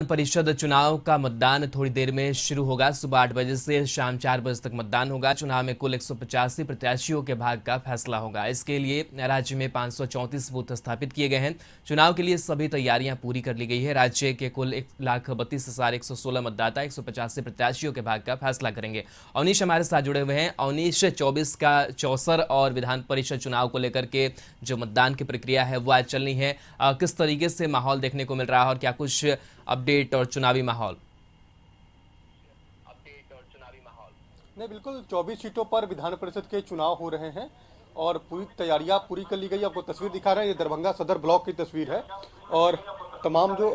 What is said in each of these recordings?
परिषद चुनाव का मतदान थोड़ी देर में शुरू होगा। सुबह 8 बजे से शाम 4 बजे तक मतदान होगा। चुनाव में कुल 185 प्रत्याशियों के भाग्य का फैसला होगा। इसके लिए राज्य में 534 बूथ स्थापित किए गए हैं। चुनाव के लिए सभी तैयारियां पूरी कर ली गई है। राज्य के कुल 1,32,116 मतदाता 185 प्रत्याशियों के भाग्य का फैसला करेंगे। अवनीश हमारे साथ जुड़े हुए हैं। अवनीश, 24 का चौसर और विधान परिषद चुनाव को लेकर के जो मतदान की प्रक्रिया है वो आज चलनी है। किस तरीके से माहौल देखने को मिल रहा है और क्या कुछ अपडेट और चुनावी माहौल? नहीं, बिल्कुल 24 सीटों पर विधान परिषद के चुनाव हो रहे हैं और पूरी तैयारियां पूरी कर ली गई। आपको तस्वीर दिखा रहे हैं, ये दरभंगा सदर ब्लॉक की तस्वीर है और तमाम जो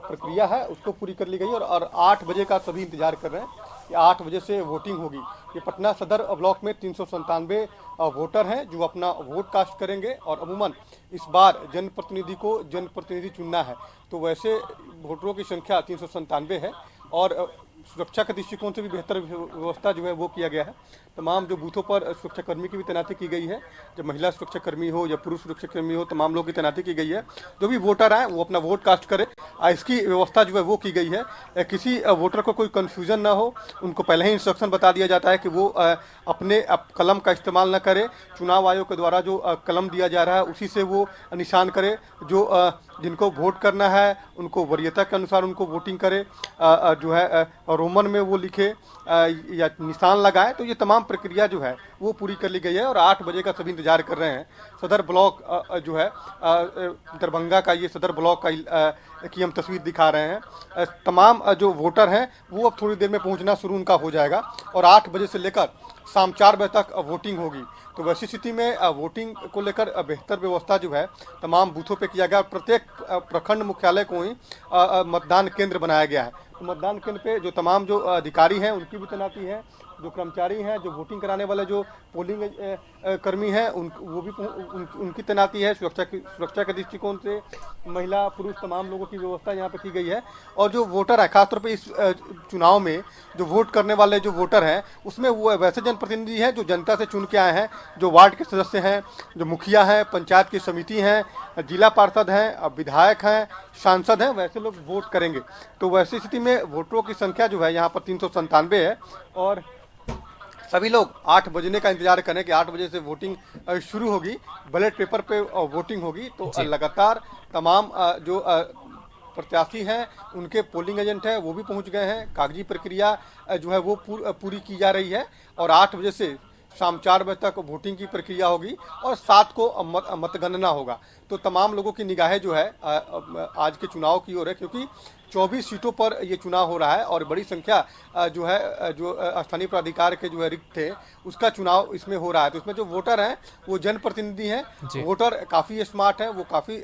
प्रक्रिया है उसको पूरी कर ली गई और 8 बजे का सभी इंतजार कर रहे हैं कि 8 बजे से वोटिंग होगी। ये पटना सदर ब्लॉक में 397 वोटर हैं जो अपना वोट कास्ट करेंगे और अमूमन इस बार जनप्रतिनिधि चुनना है, तो वैसे वोटरों की संख्या 397 है और सुरक्षा के दृष्टिकोण से भी बेहतर व्यवस्था जो है वो किया गया है। तमाम जो बूथों पर सुरक्षाकर्मी की भी तैनाती की गई है, जब महिला सुरक्षाकर्मी हो या पुरुष सुरक्षाकर्मी हो, तमाम लोगों की तैनाती की गई है। जो भी वोटर आए वो अपना वोट कास्ट करे, इसकी व्यवस्था जो है वो की गई है। किसी वोटर को कोई कन्फ्यूजन ना हो, उनको पहले ही इंस्ट्रक्शन बता दिया जाता है कि वो अपने कलम का इस्तेमाल न करे। चुनाव आयोग के द्वारा जो कलम दिया जा रहा है उसी से वो निशान करे। जो जिनको वोट करना है उनको वरीयता के अनुसार उनको वोटिंग करे, जो है रोमन में वो लिखे या निशान लगाए। तो ये तमाम प्रक्रिया जो है वो पूरी कर ली गई है और 8 बजे का सभी इंतजार कर रहे हैं। सदर ब्लॉक जो है दरभंगा का, ये सदर ब्लॉक का की हम तस्वीर दिखा रहे हैं। तमाम जो वोटर हैं वो अब थोड़ी देर में पहुंचना शुरू उनका हो जाएगा और 8 बजे से लेकर शाम 4 बजे तक वोटिंग होगी। तो वैसी स्थिति में वोटिंग को लेकर बेहतर व्यवस्था जो है तमाम बूथों पे किया गया। प्रत्येक प्रखंड मुख्यालय को ही मतदान केंद्र बनाया गया है। तो मतदान केंद्र पे जो तमाम जो अधिकारी हैं उनकी भी तैनाती है, जो कर्मचारी हैं, जो वोटिंग कराने वाले जो पोलिंग कर्मी हैं वो भी उनकी तैनाती है। सुरक्षा के दृष्टिकोण से महिला पुरुष तमाम लोगों की व्यवस्था यहाँ पे की गई है। और जो वोटर है, खासतौर पे इस चुनाव में जो वोट करने वाले जो वोटर हैं उसमें वो वैसे जनप्रतिनिधि हैं जो जनता से चुन के आए हैं, जो वार्ड के सदस्य हैं, जो मुखिया हैं, पंचायत की समिति हैं, जिला पार्षद हैं, विधायक हैं, सांसद हैं, वैसे लोग वोट करेंगे। तो वैसी स्थिति में वोटरों की संख्या जो है यहाँ पर 397 है और सभी लोग 8 बजने का इंतजार करें कि 8 बजे से वोटिंग शुरू होगी। बैलेट पेपर पे वोटिंग होगी। तो लगातार तमाम जो प्रत्याशी हैं उनके पोलिंग एजेंट हैं वो भी पहुंच गए हैं। कागजी प्रक्रिया जो है वो पूरी की जा रही है और 8 बजे से शाम 4 बजे तक वोटिंग की प्रक्रिया होगी और 7 को मतगणना होगा। तो तमाम लोगों की निगाहें जो है आज के चुनाव की ओर है, क्योंकि 24 सीटों पर ये चुनाव हो रहा है और बड़ी संख्या जो है जो स्थानीय प्राधिकार के जो है रिक्त थे उसका चुनाव इसमें हो रहा है। तो इसमें जो वोटर हैं वो जनप्रतिनिधि हैं। वोटर काफ़ी स्मार्ट हैं, वो काफ़ी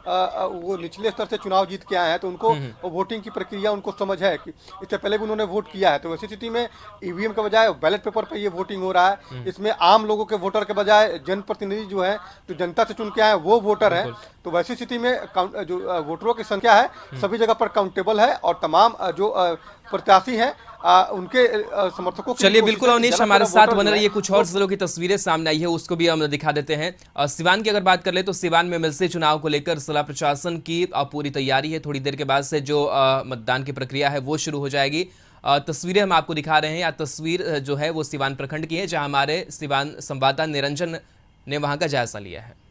वो निचले स्तर से चुनाव जीत के आए हैं, तो उनको वोटिंग की प्रक्रिया उनको समझ है कि इससे पहले भी उन्होंने वोट किया है। तो वैसी स्थिति में ईवीएम के बजाय बैलेट पेपर पर ये वोटिंग हो रहा है। इसमें आम लोगों के वोटर के बजाय जनप्रतिनिधि जो है जो जनता से चुन के आए वो वोटर हैं। तो वैसी स्थिति में जो वोटरों की संख्या है सभी जगह पर काउंटेबल है और तमाम जो प्रत्याशी हैं उनके समर्थकों। चलिए, बिल्कुल अवनीश हमारे साथ बने रहिए। कुछ और जिलों की तस्वीरें सामने आई है उसको भी हम दिखा देते हैं। सिवान की अगर बात कर ले तो सिवान में एमएलसी चुनाव को लेकर जिला प्रशासन की पूरी तैयारी है। थोड़ी देर के बाद से जो मतदान की प्रक्रिया है वो शुरू हो जाएगी। तस्वीरें हम आपको दिखा रहे हैं। या तस्वीर जो है वो सिवान प्रखंड की है, जहां हमारे सिवान संवाददाता निरंजन ने वहां का जायजा लिया है।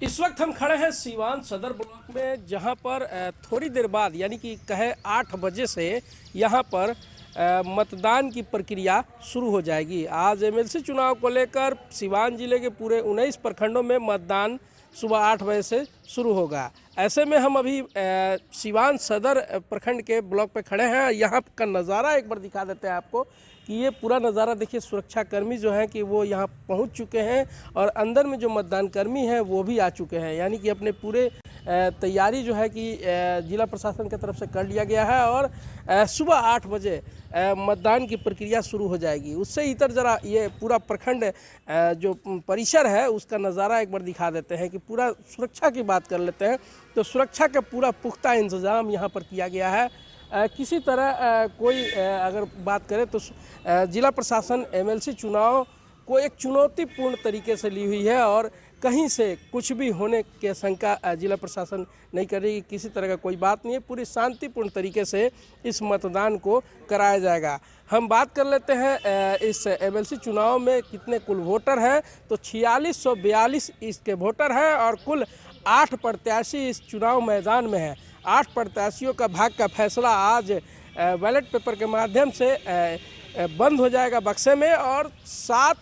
इस वक्त हम खड़े हैं सिवान सदर ब्लॉक में, जहां पर थोड़ी देर बाद यानी कि कहे 8 बजे से यहां पर मतदान की प्रक्रिया शुरू हो जाएगी। आज एमएलसी चुनाव को लेकर सिवान जिले के पूरे 19 प्रखंडों में मतदान सुबह 8 बजे से शुरू होगा। ऐसे में हम अभी सिवान सदर प्रखंड के ब्लॉक पे खड़े हैं। यहाँ का नज़ारा एक बार दिखा देते हैं आपको कि ये पूरा नज़ारा देखिए। सुरक्षाकर्मी जो हैं कि वो यहाँ पहुँच चुके हैं और अंदर में जो मतदान कर्मी हैं वो भी आ चुके हैं, यानी कि अपने पूरे तैयारी जो है कि जिला प्रशासन की तरफ से कर लिया गया है और सुबह 8 बजे मतदान की प्रक्रिया शुरू हो जाएगी। उससे इतर ज़रा ये पूरा प्रखंड जो परिसर है उसका नज़ारा एक बार दिखा देते हैं कि पूरा सुरक्षा की बात कर लेते हैं। तो सुरक्षा का पूरा पुख्ता इंतज़ाम यहाँ पर किया गया है। किसी तरह कोई अगर बात करें तो जिला प्रशासन एमएलसी चुनाव को एक चुनौतीपूर्ण तरीके से ली हुई है और कहीं से कुछ भी होने की आशंका जिला प्रशासन नहीं कर रही। किसी तरह का कोई बात नहीं है, पूरी शांतिपूर्ण तरीके से इस मतदान को कराया जाएगा। हम बात कर लेते हैं इस एमएलसी चुनाव में कितने कुल वोटर हैं, तो 4642 इसके वोटर हैं और कुल 8 प्रत्याशी इस चुनाव मैदान में हैं। 8 प्रत्याशियों का भाग्य का फैसला आज बैलेट पेपर के माध्यम से बंद हो जाएगा बक्से में और 7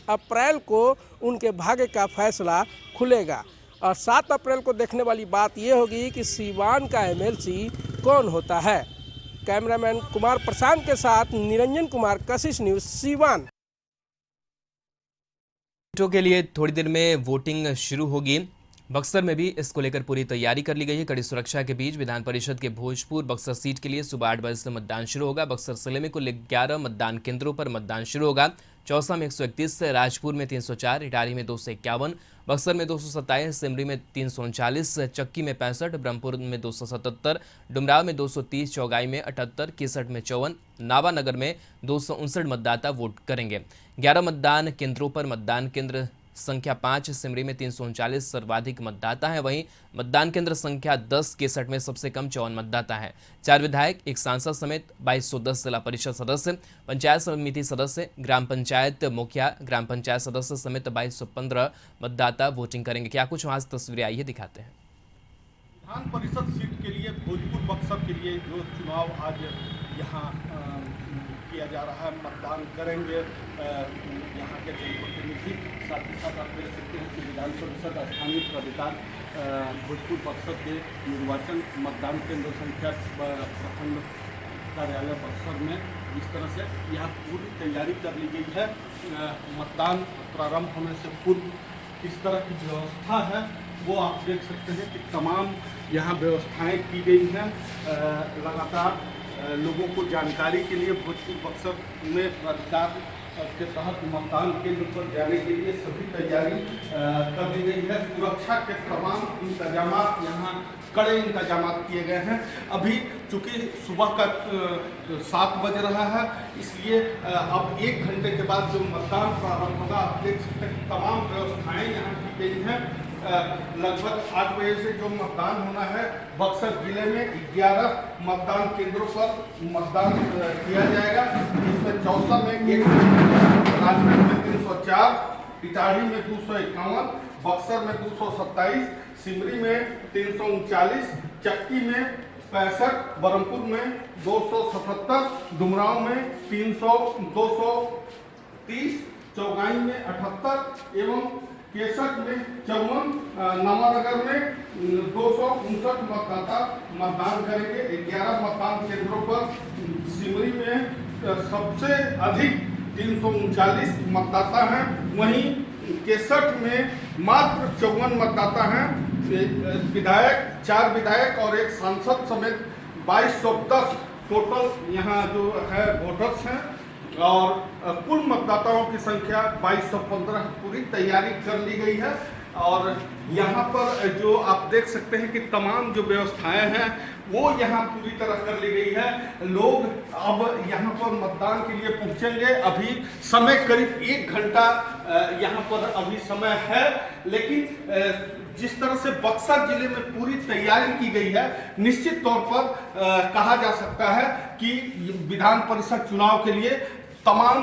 अप्रैल को उनके भाग्य का फैसला खुलेगा। और 7 अप्रैल को देखने वाली बात ये होगी कि सीवान का एमएलसी कौन होता है। कैमरामैन कुमार प्रशांत के साथ निरंजन कुमार, कशिश न्यूज़, सीवान। सीटों के लिए थोड़ी देर में वोटिंग शुरू होगी। बक्सर में भी इसको लेकर पूरी तैयारी कर ली गई है। कड़ी सुरक्षा के बीच विधान परिषद के भोजपुर बक्सर सीट के लिए सुबह 8 बजे से मतदान शुरू होगा। बक्सर जिले में कुल 11 मतदान केंद्रों पर मतदान शुरू होगा। चौसा में 131, राजपुर में 304, इटारी में 251, बक्सर में 227, सिमरी में 339, चक्की में 65, ब्रह्मपुर में 277, डुमराव में 230, चौगाई में 78, केसठ में 54, नावानगर में 259 मतदाता वोट करेंगे। 11 मतदान केंद्रों पर मतदान केंद्र संख्या 5, सिमरी में 339 सर्वाधिक मतदाता है। वहीं मतदान केंद्र संख्या 10 केसठ में सबसे कम 54 मतदाता है। 4 विधायक, 1 सांसद समेत 2210 जिला परिषद सदस्य, पंचायत समिति सदस्य, ग्राम पंचायत मुखिया, ग्राम पंचायत सदस्य समेत 2215 मतदाता वोटिंग करेंगे। क्या कुछ वहां से तस्वीरें आई है, दिखाते हैं। विधान परिषद सीट के लिए भोजपुर बक्सर के लिए जो चुनाव आज यहाँ किया जा रहा है, मतदान करेंगे यहाँ के जनप्रतिनिधि। साथ ही साथ आप देख सकते हैं कि विधान परिषद स्थानीय प्राधिकार भोजपुर बक्सर के निर्वाचन मतदान केंद्र संख्या प्रखंड कार्यालय बक्सर में जिस तरह से यहाँ पूरी तैयारी कर ली गई है। मतदान प्रारंभ होने से पूर्व किस तरह की व्यवस्था है वो आप देख सकते हैं कि तमाम यहाँ व्यवस्थाएं की गई हैं। लगातार लोगों को जानकारी के लिए भोजपुर बक्सर में प्राधिकार के तहत मतदान केंद्र पर जाने के लिए सभी तैयारी कर ली गई है। सुरक्षा के तमाम इंतजाम यहाँ कड़े इंतजाम किए गए हैं। अभी चूँकि सुबह का 7 बज रहा है, इसलिए अब 1 घंटे के बाद जो मतदान प्रारंभ होगा, आप देख सकते हैं तमाम व्यवस्थाएं यहाँ की गई हैं। लगभग 8 बजे से जो मतदान होना है, बक्सर जिले में 11 मतदान केंद्रों पर मतदान किया जाएगा। इसमें चौसा में 1, राजपुर में 304, इटारी में 251, बक्सर में 227, सिमरी में 339, चक्की में 65, ब्रह्मपुर में 277, डुमराव में 230, चौगाई में 78 एवं केसठ में 54, नावानगर में 259 मतदाता मतदान करेंगे। 11 मतदान केंद्रों पर सिमरी में सबसे अधिक 339 मतदाता हैं, वहीं केसठ में मात्र 54 मतदाता हैं। विधायक, 4 विधायक और 1 सांसद समेत 2210 टोटल यहाँ जो है वोटर्स हैं और कुल मतदाताओं की संख्या 2215। पूरी तैयारी कर ली गई है और यहाँ पर जो आप देख सकते हैं कि तमाम जो व्यवस्थाएं हैं वो यहाँ पूरी तरह कर ली गई है। लोग अब यहाँ पर मतदान के लिए पहुँचेंगे। अभी समय करीब 1 घंटा यहाँ पर अभी समय है, लेकिन जिस तरह से बक्सर जिले में पूरी तैयारी की गई है, निश्चित तौर पर कहा जा सकता है कि विधान परिषद चुनाव के लिए तमाम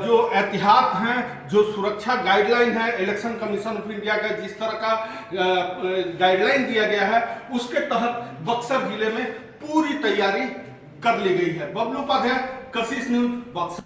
जो एहतियात हैं, जो सुरक्षा गाइडलाइन है, इलेक्शन कमीशन ऑफ इंडिया का जिस तरह का गाइडलाइन दिया गया है, उसके तहत बक्सर जिले में पूरी तैयारी कर ली गई है। बबलू उपाध्याय, कशिश न्यूज़, बक्सर।